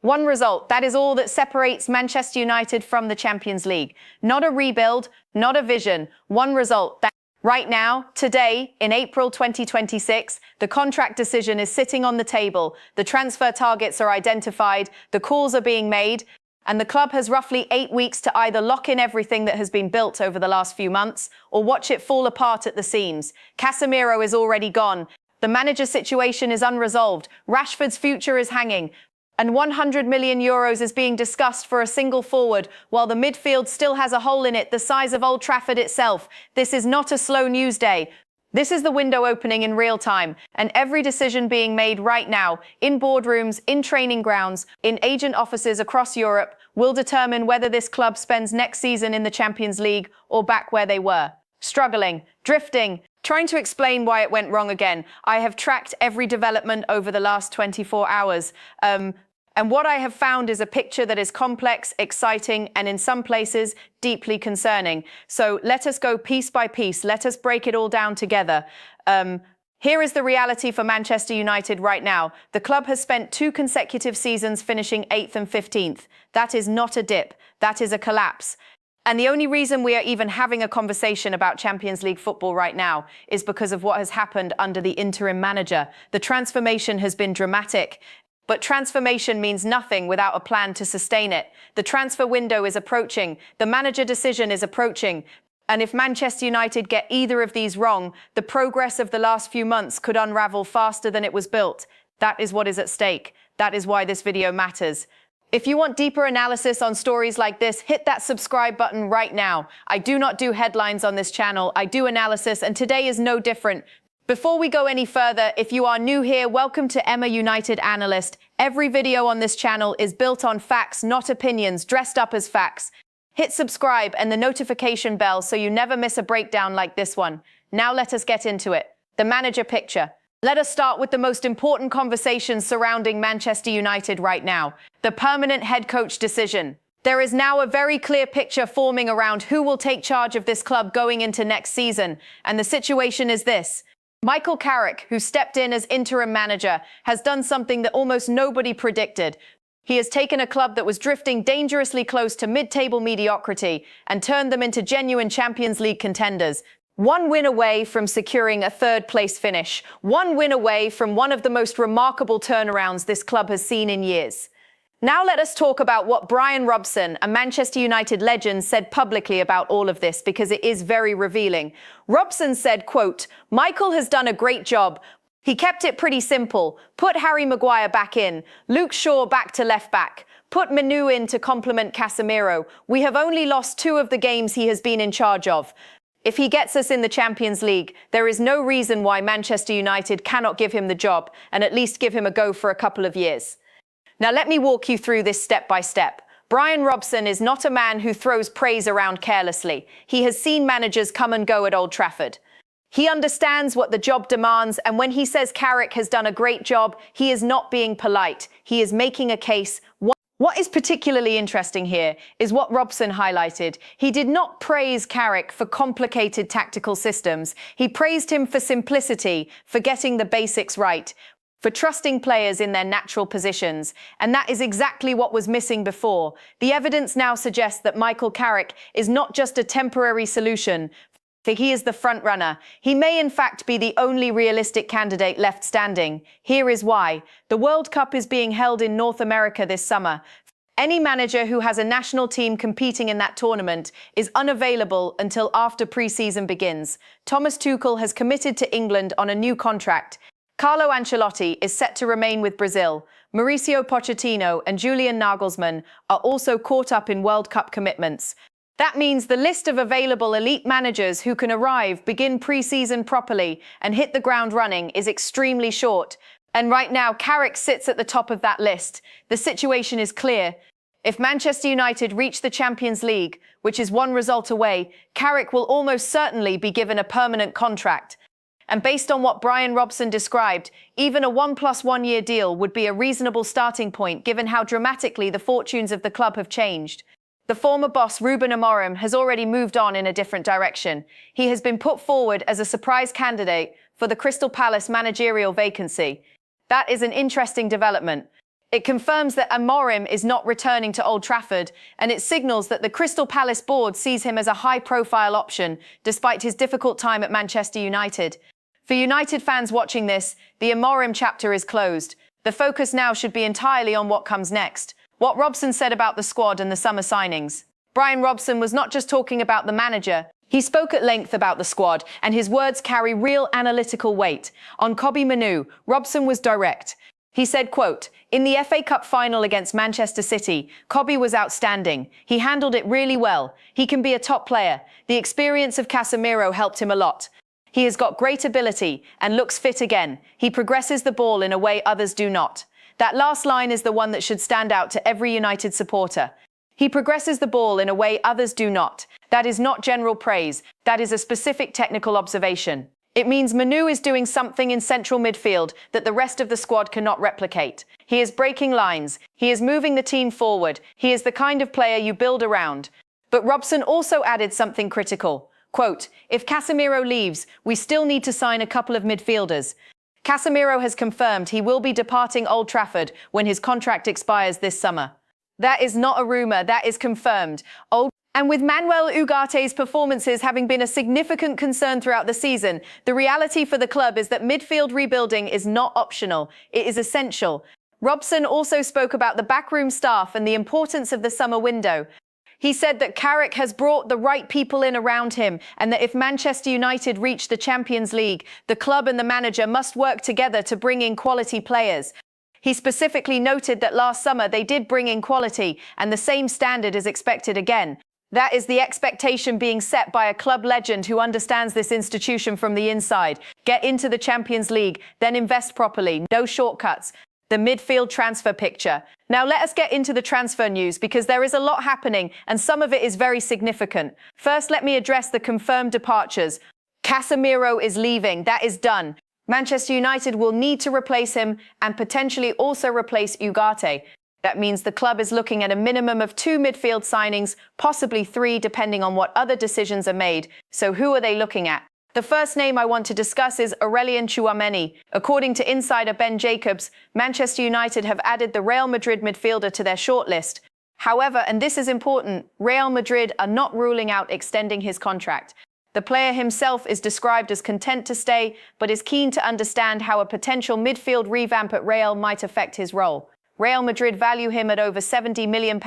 One result, that is all that separates Manchester United from the Champions League. Not a rebuild, not a vision. One result. Right now, today, in April 2026, the contract decision is sitting on the table, the transfer targets are identified, the calls are being made, and the club has roughly 8 weeks to either lock in everything that has been built over the last few months or watch it fall apart at the seams. Casemiro is already gone. The manager situation is unresolved. Rashford's future is hanging. And €100 million is being discussed for a single forward, while the midfield still has a hole in it the size of Old Trafford itself. This is not a slow news day. This is the window opening in real time, and every decision being made right now, in boardrooms, in training grounds, in agent offices across Europe, will determine whether this club spends next season in the Champions League or back where they were. Struggling, drifting, trying to explain why it went wrong again. I have tracked every development over the last 24 hours. And what I have found is a picture that is complex, exciting, and in some places, deeply concerning. So let us go piece by piece. Let us break it all down together. Here is the reality for Manchester United right now. The club has spent 2 consecutive seasons finishing 8th and 15th. That is not a dip. That is a collapse. And the only reason we are even having a conversation about Champions League football right now is because of what has happened under the interim manager. The transformation has been dramatic. But transformation means nothing without a plan to sustain it. The transfer window is approaching. The manager decision is approaching. And if Manchester United get either of these wrong, the progress of the last few months could unravel faster than it was built. That is what is at stake. That is why this video matters. If you want deeper analysis on stories like this, hit that subscribe button right now. I do not do headlines on this channel. I do analysis, and today is no different. Before we go any further, if you are new here, welcome to Emma United Analyst. Every video on this channel is built on facts, not opinions, dressed up as facts. Hit subscribe and the notification bell so you never miss a breakdown like this one. Now let us get into it. The manager picture. Let us start with the most important conversations surrounding Manchester United right now. The permanent head coach decision. There is now a very clear picture forming around who will take charge of this club going into next season. And the situation is this. Michael Carrick, who stepped in as interim manager, has done something that almost nobody predicted. He has taken a club that was drifting dangerously close to mid-table mediocrity and turned them into genuine Champions League contenders. 1 win away from securing a third-place finish. 1 win away from one of the most remarkable turnarounds this club has seen in years. Now let us talk about what Bryan Robson, a Manchester United legend, said publicly about all of this, because it is very revealing. Robson said, quote, "Michael has done a great job. He kept it pretty simple. Put Harry Maguire back in, Luke Shaw back to left back, put Manu in to complement Casemiro. We have only lost 2 of the games he has been in charge of. If he gets us in the Champions League, there is no reason why Manchester United cannot give him the job and at least give him a go for a couple of years." Now let me walk you through this step by step. Bryan Robson is not a man who throws praise around carelessly. He has seen managers come and go at Old Trafford. He understands what the job demands, and when he says Carrick has done a great job, he is not being polite. He is making a case. What is particularly interesting here is what Robson highlighted. He did not praise Carrick for complicated tactical systems. He praised him for simplicity, for getting the basics right, for trusting players in their natural positions. And that is exactly what was missing before. The evidence now suggests that Michael Carrick is not just a temporary solution, for he is the frontrunner. He may in fact be the only realistic candidate left standing. Here is why. The World Cup is being held in North America this summer. Any manager who has a national team competing in that tournament is unavailable until after pre-season begins. Thomas Tuchel has committed to England on a new contract. Carlo Ancelotti is set to remain with Brazil. Mauricio Pochettino and Julian Nagelsmann are also caught up in World Cup commitments. That means the list of available elite managers who can arrive, begin pre-season properly, and hit the ground running is extremely short. And right now, Carrick sits at the top of that list. The situation is clear. If Manchester United reach the Champions League, which is 1 result away, Carrick will almost certainly be given a permanent contract. And based on what Bryan Robson described, even a 1+1 year deal would be a reasonable starting point given how dramatically the fortunes of the club have changed. The former boss, Ruben Amorim, has already moved on in a different direction. He has been put forward as a surprise candidate for the Crystal Palace managerial vacancy. That is an interesting development. It confirms that Amorim is not returning to Old Trafford, and it signals that the Crystal Palace board sees him as a high-profile option, despite his difficult time at Manchester United. For United fans watching this, the Amorim chapter is closed. The focus now should be entirely on what comes next. What Robson said about the squad and the summer signings. Bryan Robson was not just talking about the manager. He spoke at length about the squad, and his words carry real analytical weight. On Kobbie Mainoo, Robson was direct. He said, quote, "In the FA Cup final against Manchester City, Kobbie was outstanding. He handled it really well. He can be a top player. The experience of Casemiro helped him a lot. He has got great ability and looks fit again. He progresses the ball in a way others do not." That last line is the one that should stand out to every United supporter. He progresses the ball in a way others do not. That is not general praise. That is a specific technical observation. It means Mainoo is doing something in central midfield that the rest of the squad cannot replicate. He is breaking lines. He is moving the team forward. He is the kind of player you build around. But Robson also added something critical. Quote, "If Casemiro leaves, we still need to sign a couple of midfielders." Casemiro has confirmed he will be departing Old Trafford when his contract expires this summer. That is not a rumour, that is confirmed. And with Manuel Ugarte's performances having been a significant concern throughout the season, the reality for the club is that midfield rebuilding is not optional, it is essential. Robson also spoke about the backroom staff and the importance of the summer window. He said that Carrick has brought the right people in around him, and that if Manchester United reach the Champions League, the club and the manager must work together to bring in quality players. He specifically noted that last summer they did bring in quality, and the same standard is expected again. That is the expectation being set by a club legend who understands this institution from the inside. Get into the Champions League, then invest properly, no shortcuts. The midfield transfer picture. Now let us get into the transfer news because there is a lot happening and some of it is very significant. First, let me address the confirmed departures. Casemiro is leaving, that is done. Manchester United will need to replace him and potentially also replace Ugarte. That means the club is looking at a minimum of 2 midfield signings, possibly 3 depending on what other decisions are made. So who are they looking at? The first name I want to discuss is Aurelien Tchouameni. According to insider Ben Jacobs, Manchester United have added the Real Madrid midfielder to their shortlist. However, and this is important, Real Madrid are not ruling out extending his contract. The player himself is described as content to stay, but is keen to understand how a potential midfield revamp at Real might affect his role. Real Madrid value him at over £70 million.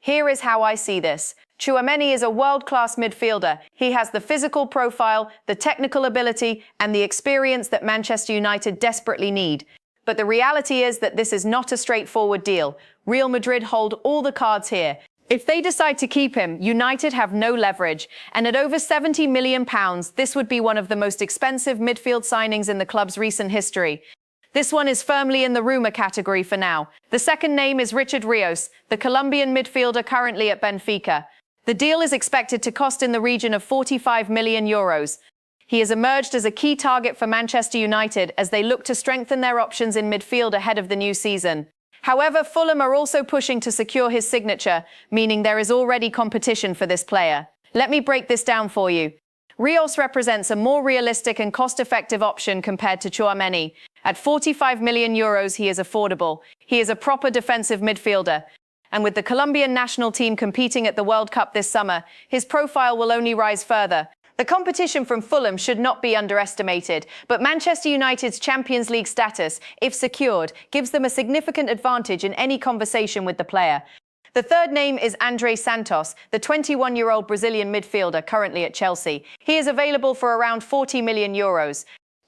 Here is how I see this. Tchouameni is a world-class midfielder. He has the physical profile, the technical ability, and the experience that Manchester United desperately need. But the reality is that this is not a straightforward deal. Real Madrid hold all the cards here. If they decide to keep him, United have no leverage, and at over £70 million, this would be one of the most expensive midfield signings in the club's recent history. This one is firmly in the rumour category for now. The second name is Richard Rios, the Colombian midfielder currently at Benfica. The deal is expected to cost in the region of €45 million. He has emerged as a key target for Manchester United as they look to strengthen their options in midfield ahead of the new season. However, Fulham are also pushing to secure his signature, meaning there is already competition for this player. Let me break this down for you. Rios represents a more realistic and cost-effective option compared to Tchouameni. At €45 million, he is affordable. He is a proper defensive midfielder. And with the Colombian national team competing at the World Cup this summer, his profile will only rise further. The competition from Fulham should not be underestimated, but Manchester United's Champions League status, if secured, gives them a significant advantage in any conversation with the player. The third name is Andrey Santos, the 21-year-old Brazilian midfielder currently at Chelsea. He is available for around €40 million.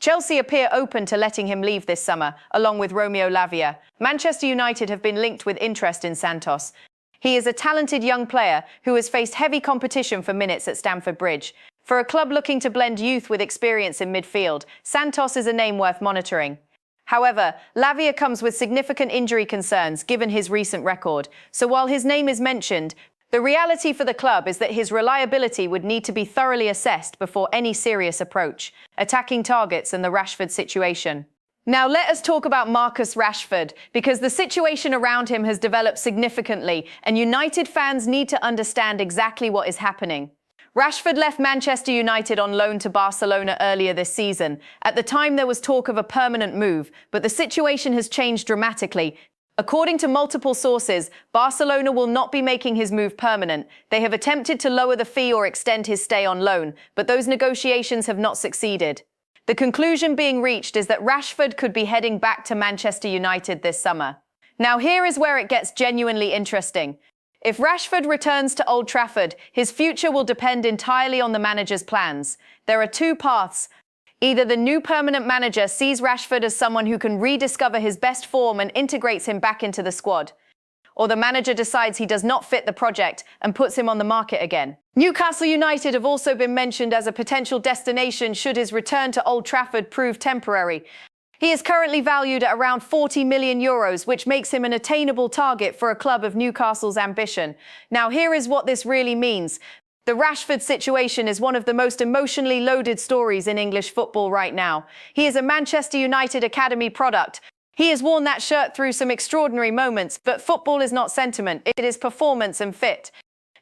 Chelsea appear open to letting him leave this summer, along with Romeo Lavia. Manchester United have been linked with interest in Santos. He is a talented young player who has faced heavy competition for minutes at Stamford Bridge. For a club looking to blend youth with experience in midfield, Santos is a name worth monitoring. However, Lavia comes with significant injury concerns given his recent record, so while his name is mentioned, the reality for the club is that his reliability would need to be thoroughly assessed before any serious approach, attacking targets and the Rashford situation. Now let us talk about Marcus Rashford, because the situation around him has developed significantly, and United fans need to understand exactly what is happening. Rashford left Manchester United on loan to Barcelona earlier this season. At the time, there was talk of a permanent move, but the situation has changed dramatically. According to multiple sources, Barcelona will not be making his move permanent. They have attempted to lower the fee or extend his stay on loan, but those negotiations have not succeeded. The conclusion being reached is that Rashford could be heading back to Manchester United this summer. Now here is where it gets genuinely interesting. If Rashford returns to Old Trafford, his future will depend entirely on the manager's plans. There are two paths. Either the new permanent manager sees Rashford as someone who can rediscover his best form and integrates him back into the squad, or the manager decides he does not fit the project and puts him on the market again. Newcastle United have also been mentioned as a potential destination should his return to Old Trafford prove temporary. He is currently valued at around €40 million, which makes him an attainable target for a club of Newcastle's ambition. Now here is what this really means. The Rashford situation is one of the most emotionally loaded stories in English football right now. He is a Manchester United Academy product. He has worn that shirt through some extraordinary moments, but football is not sentiment, it is performance and fit.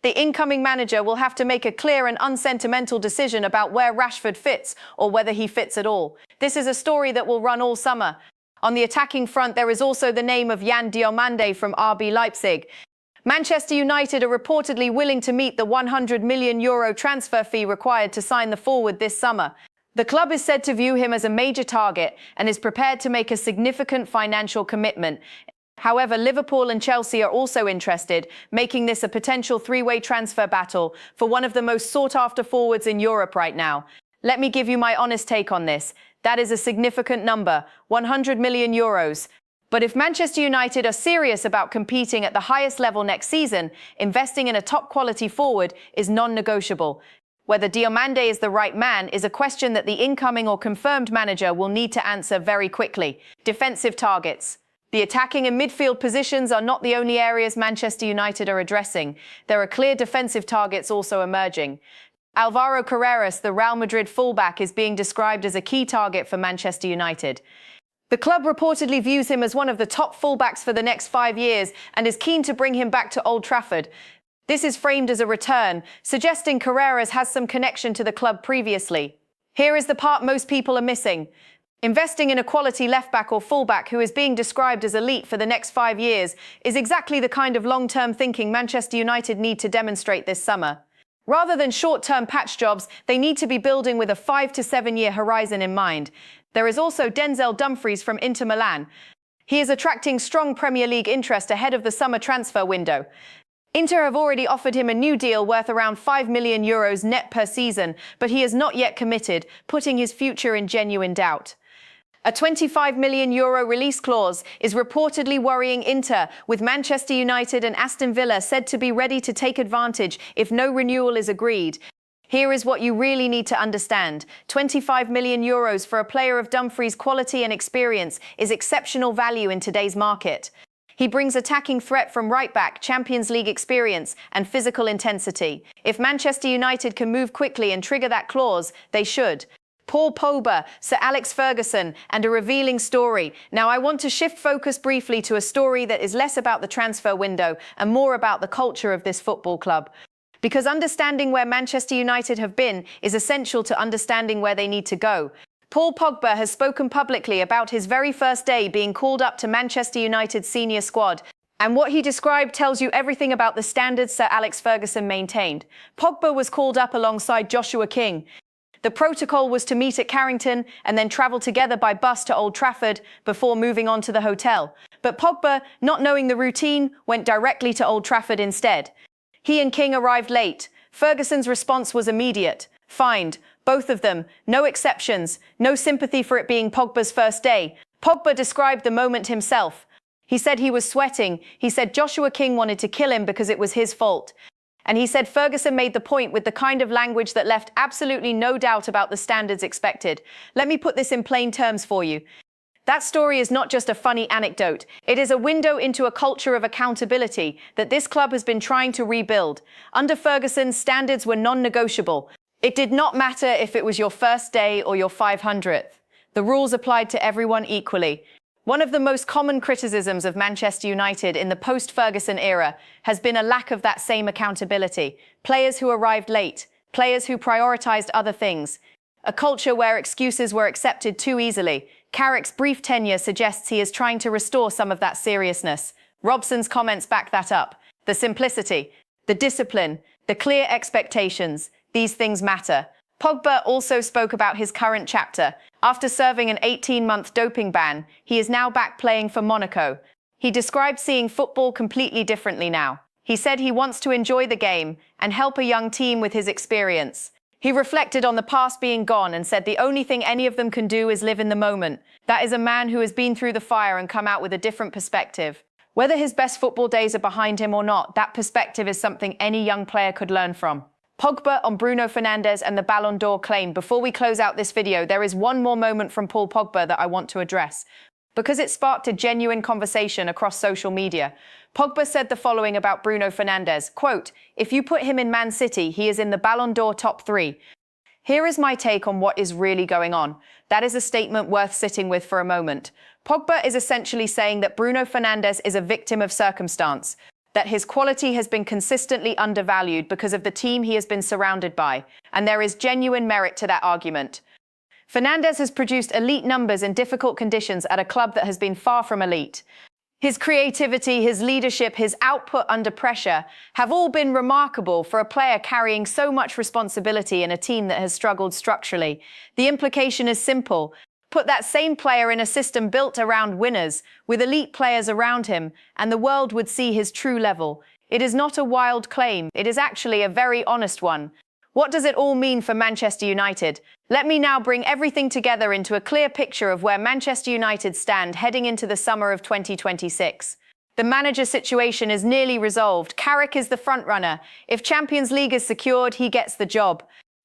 The incoming manager will have to make a clear and unsentimental decision about where Rashford fits, or whether he fits at all. This is a story that will run all summer. On the attacking front, there is also the name of Yan Diomande from RB Leipzig. Manchester United are reportedly willing to meet the €100 million transfer fee required to sign the forward this summer. The club is said to view him as a major target and is prepared to make a significant financial commitment. However, Liverpool and Chelsea are also interested, making this a potential three-way transfer battle for one of the most sought-after forwards in Europe right now. Let me give you my honest take on this. That is a significant number, €100 million. But if Manchester United are serious about competing at the highest level next season, investing in a top-quality forward is non-negotiable. Whether Diomande is the right man is a question that the incoming or confirmed manager will need to answer very quickly. Defensive targets. The attacking and midfield positions are not the only areas Manchester United are addressing. There are clear defensive targets also emerging. Alvaro Carreras, the Real Madrid fullback, is being described as a key target for Manchester United. The club reportedly views him as one of the top fullbacks for the next 5 years and is keen to bring him back to Old Trafford. This is framed as a return, suggesting Carreras has some connection to the club previously. Here is the part most people are missing. Investing in a quality left-back or fullback who is being described as elite for the next 5 years is exactly the kind of long-term thinking Manchester United need to demonstrate this summer. Rather than short-term patch jobs, they need to be building with a 5 to 7 year horizon in mind. There is also Denzel Dumfries from Inter Milan. He is attracting strong Premier League interest ahead of the summer transfer window. Inter have already offered him a new deal worth around €5 million net per season, but he has not yet committed, putting his future in genuine doubt. A €25 million release clause is reportedly worrying Inter, with Manchester United and Aston Villa said to be ready to take advantage if no renewal is agreed. Here is what you really need to understand. €25 million for a player of Dumfries' quality and experience is exceptional value in today's market. He brings attacking threat from right-back, Champions League experience, and physical intensity. If Manchester United can move quickly and trigger that clause, they should. Paul Pogba, Sir Alex Ferguson, and a revealing story. Now I want to shift focus briefly to a story that is less about the transfer window and more about the culture of this football club. Because understanding where Manchester United have been is essential to understanding where they need to go. Paul Pogba has spoken publicly about his very first day being called up to Manchester United's senior squad, and what he described tells you everything about the standards Sir Alex Ferguson maintained. Pogba was called up alongside Joshua King. The protocol was to meet at Carrington and then travel together by bus to Old Trafford before moving on to the hotel. But Pogba, not knowing the routine, went directly to Old Trafford instead. He and King arrived late. Ferguson's response was immediate. Fined. Both of them. No exceptions. No sympathy for it being Pogba's first day. Pogba described the moment himself. He said he was sweating. He said Joshua King wanted to kill him because it was his fault. And he said Ferguson made the point with the kind of language that left absolutely no doubt about the standards expected. Let me put this in plain terms for you. That story is not just a funny anecdote. It is a window into a culture of accountability that this club has been trying to rebuild. Under Ferguson, standards were non-negotiable. It did not matter if it was your first day or your 500th. The rules applied to everyone equally. One of the most common criticisms of Manchester United in the post-Ferguson era has been a lack of that same accountability. Players who arrived late, players who prioritized other things, a culture where excuses were accepted too easily. Carrick's brief tenure suggests he is trying to restore some of that seriousness. Robson's comments back that up. The simplicity, the discipline, the clear expectations, these things matter. Pogba also spoke about his current chapter. After serving an 18-month doping ban, he is now back playing for Monaco. He described seeing football completely differently now. He said he wants to enjoy the game and help a young team with his experience. He reflected on the past being gone and said the only thing any of them can do is live in the moment. That is a man who has been through the fire and come out with a different perspective. Whether his best football days are behind him or not, that perspective is something any young player could learn from. Pogba on Bruno Fernandes and the Ballon d'Or claim. Before we close out this video, there is one more moment from Paul Pogba that I want to address, because it sparked a genuine conversation across social media. Pogba said the following about Bruno Fernandes, quote, "If you put him in Man City, he is in the Ballon d'Or top 3. Here is my take on what is really going on." That is a statement worth sitting with for a moment. Pogba is essentially saying that Bruno Fernandes is a victim of circumstance, that his quality has been consistently undervalued because of the team he has been surrounded by, and there is genuine merit to that argument. Fernandes has produced elite numbers in difficult conditions at a club that has been far from elite. His creativity, his leadership, his output under pressure have all been remarkable for a player carrying so much responsibility in a team that has struggled structurally. The implication is simple. Put that same player in a system built around winners, with elite players around him, and the world would see his true level. It is not a wild claim, it is actually a very honest one. What does it all mean for Manchester United? Let me now bring everything together into a clear picture of where Manchester United stand heading into the summer of 2026. The manager situation is nearly resolved. Carrick is the frontrunner. If Champions League is secured, he gets the job.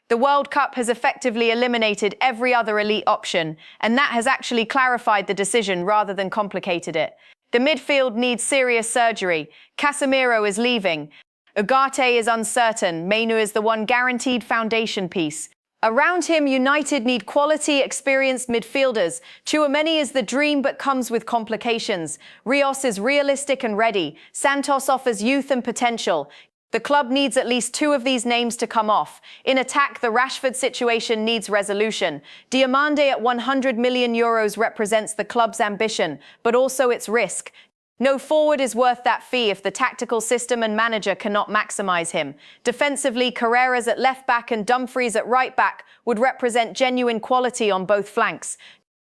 The World Cup has effectively eliminated every other elite option, and that has actually clarified the decision rather than complicated it. The midfield needs serious surgery. Casemiro is leaving. Ugarte is uncertain. Mainu is the one guaranteed foundation piece. Around him, United need quality, experienced midfielders. Tchouameni is the dream but comes with complications. Rios is realistic and ready. Santos offers youth and potential. The club needs at least 2 of these names to come off. In attack, the Rashford situation needs resolution. Diomande at €100 million represents the club's ambition, but also its risk. No forward is worth that fee if the tactical system and manager cannot maximize him. Defensively, Carreras at left back and Dumfries at right back would represent genuine quality on both flanks.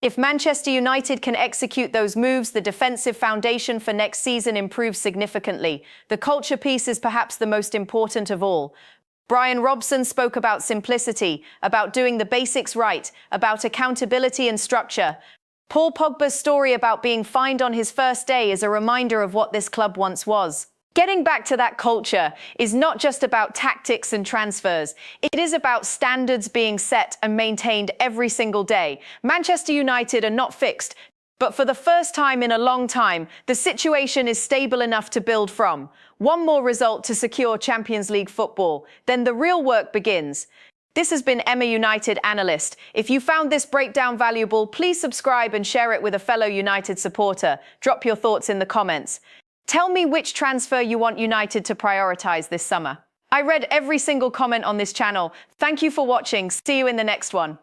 If Manchester United can execute those moves, the defensive foundation for next season improves significantly. The culture piece is perhaps the most important of all. Robson spoke about simplicity, about doing the basics right, about accountability and structure. Paul Pogba's story about being fined on his first day is a reminder of what this club once was. Getting back to that culture is not just about tactics and transfers. It is about standards being set and maintained every single day. Manchester United are not fixed, but for the first time in a long time, the situation is stable enough to build from. One more result to secure Champions League football, then the real work begins. This has been Emma United Analyst. If you found this breakdown valuable, please subscribe and share it with a fellow United supporter. Drop your thoughts in the comments. Tell me which transfer you want United to prioritize this summer. I read every single comment on this channel. Thank you for watching. See you in the next one.